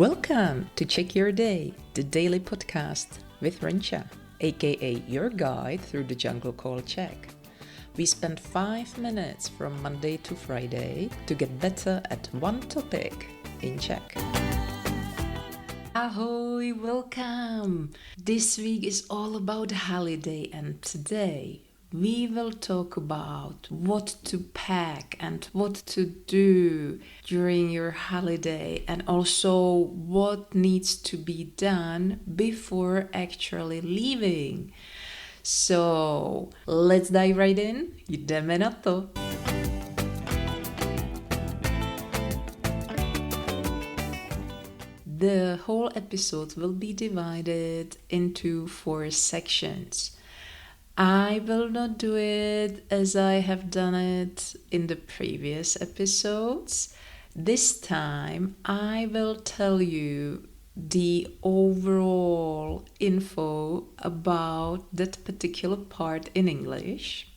Welcome to Check Your Day, the daily podcast with Renča, aka your guide through the jungle called Czech. We spend 5 minutes from Monday to Friday to get better at one topic in Czech. Ahoy, welcome! This week is all about holiday, and today we will talk about what to pack and what to do during your holiday, and also what needs to be done before actually leaving. So let's dive right in. Jdeme na to. The whole episode will be divided into 4 sections. I will not do it as I have done it in the previous episodes. This time I will tell you the overall info about that particular part in English,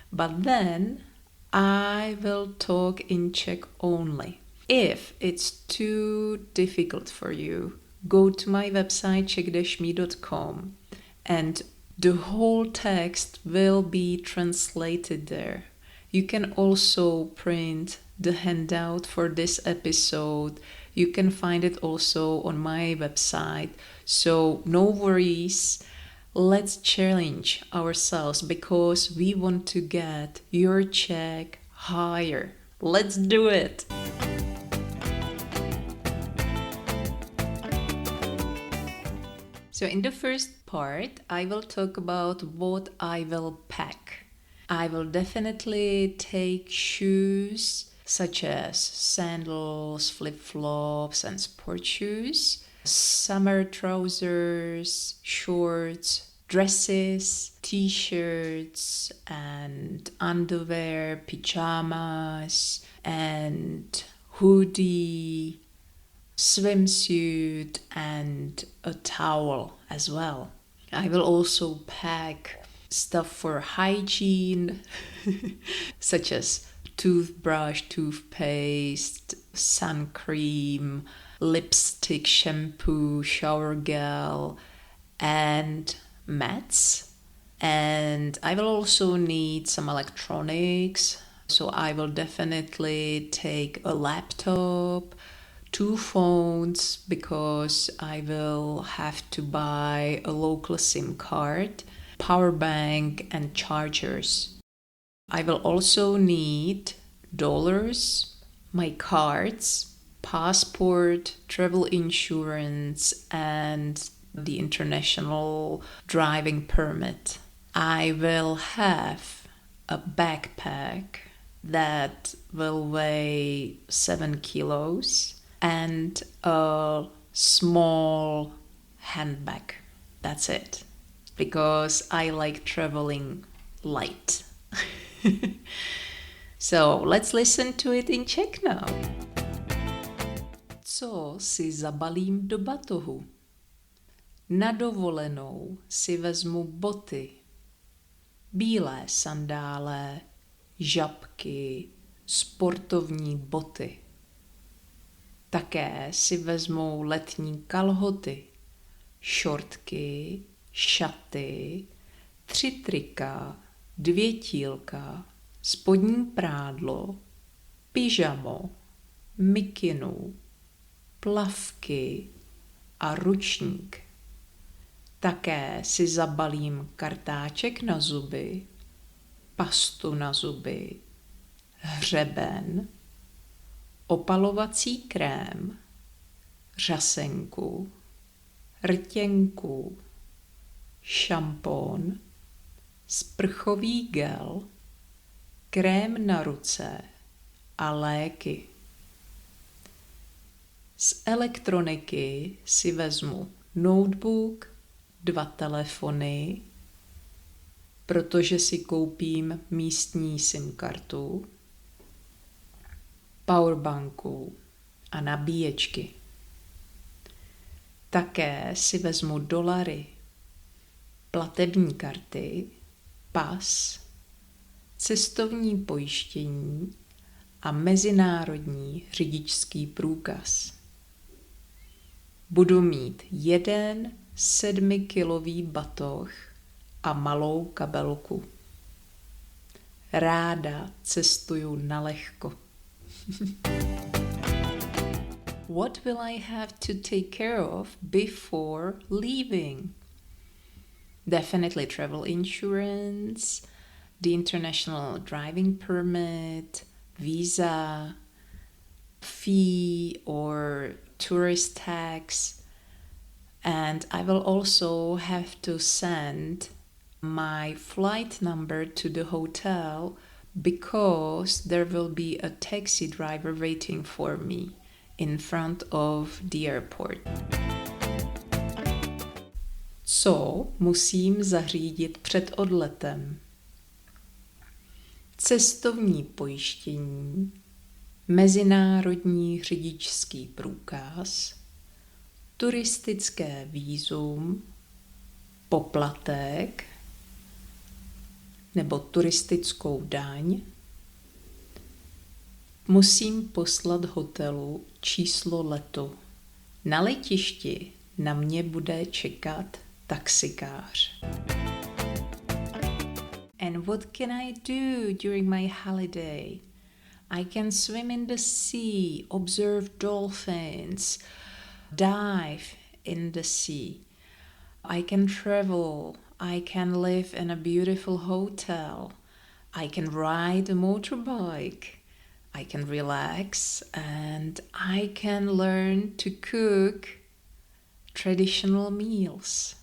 but then I will talk in Czech only. If it's too difficult for you, go to my website czech-me.com and the whole text will be translated there. You can also print the handout for this episode. You can find it also on my website. So no worries. Let's challenge ourselves because we want to get your Czech higher. Let's do it. So in the first part, I will talk about what I will pack. I will definitely take shoes such as sandals, flip-flops and sport shoes, summer trousers, shorts, dresses, t-shirts and underwear, pajamas and hoodie, swimsuit and a towel as well. I will also pack stuff for hygiene such as toothbrush, toothpaste, sun cream, lipstick, shampoo, shower gel and mats. And I will also need some electronics, so I will definitely take a laptop, 2 phones because I will have to buy a local SIM card, power bank and chargers. I will also need dollars, my cards, passport, travel insurance and the international driving permit. I will have a backpack that will weigh 7 kilos. And a small handbag. That's it. Because I like traveling light. So let's listen to it in Czech now. Co si zabalím do batohu? Na dovolenou si vezmu boty, bílé sandále, žabky, sportovní boty. Také si vezmou letní kalhoty, šortky, šaty, 3 trika, 2 tílka, spodní prádlo, pyžamo, mikinu, plavky a ručník. Také si zabalím kartáček na zuby, pastu na zuby, hřeben, opalovací krém, řasenku, rtěnku, šampon, sprchový gel, krém na ruce a léky. Z elektroniky si vezmu notebook, 2 telefony, protože si koupím místní SIM kartu, powerbanku a nabíječky. Také si vezmu dolary, platební karty, pas, cestovní pojištění a mezinárodní řidičský průkaz. Budu mít 1 7kilový batoh a malou kabelku. Ráda cestuju nalehko. What will I have to take care of before leaving? Definitely travel insurance, the international driving permit, visa, fee or tourist tax. And I will also have to send my flight number to the hotel because there will be a taxi driver waiting for me in front of the airport. Co musím zařídit před odletem? Cestovní pojištění, mezinárodní řidičský průkaz, turistické vízum, poplatek nebo turistickou daň. Musím poslat hotelu číslo letu. Na letišti na mě bude čekat taxikář. And what can I do during my holiday? I can swim in the sea, observe dolphins, dive in the sea. I can travel. I can live in a beautiful hotel. I can ride a motorbike. I can relax and I can learn to cook traditional meals.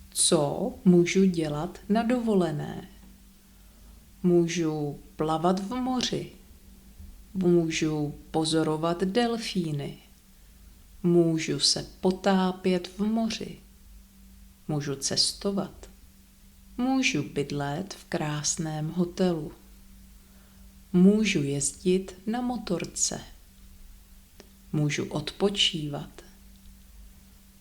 Co můžu dělat na dovolené? Můžu plavat v moři. Můžu pozorovat delfíny. Můžu se potápět v moři. Můžu cestovat. Můžu bydlet v krásném hotelu. Můžu jezdit na motorce. Můžu odpočívat.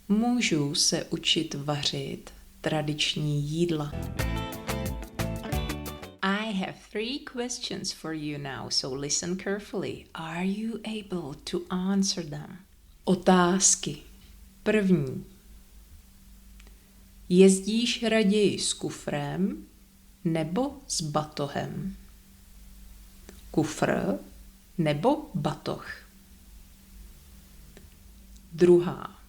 Můžu se učit vařit tradiční jídla. I have 3 questions for you now, so listen carefully. Are you able to answer them? Otázky. První. Jezdíš raději s kufrem nebo s batohem? Kufr nebo batoh? Druhá.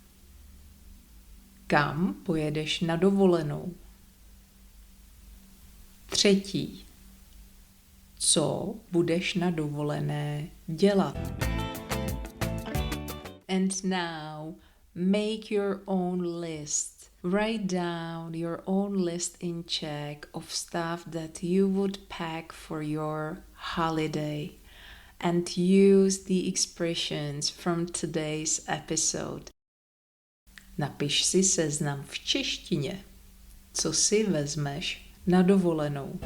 Kam pojedeš na dovolenou? Třetí. Co budeš na dovolené dělat? And now, make your own list. Write down your own list in Czech of stuff that you would pack for your holiday and use the expressions from today's episode. Napiš si seznam v češtině, co si vezmeš na dovolenou.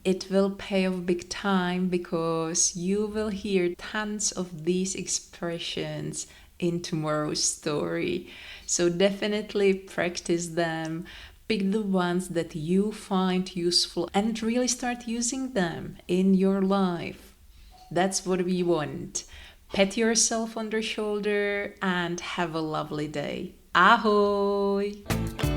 It will pay off big time because you will hear tons of these expressions in tomorrow's story. So definitely practice them. Pick the ones that you find useful and really start using them in your life. That's what we want. Pat yourself on the shoulder and have a lovely day. Ahoj!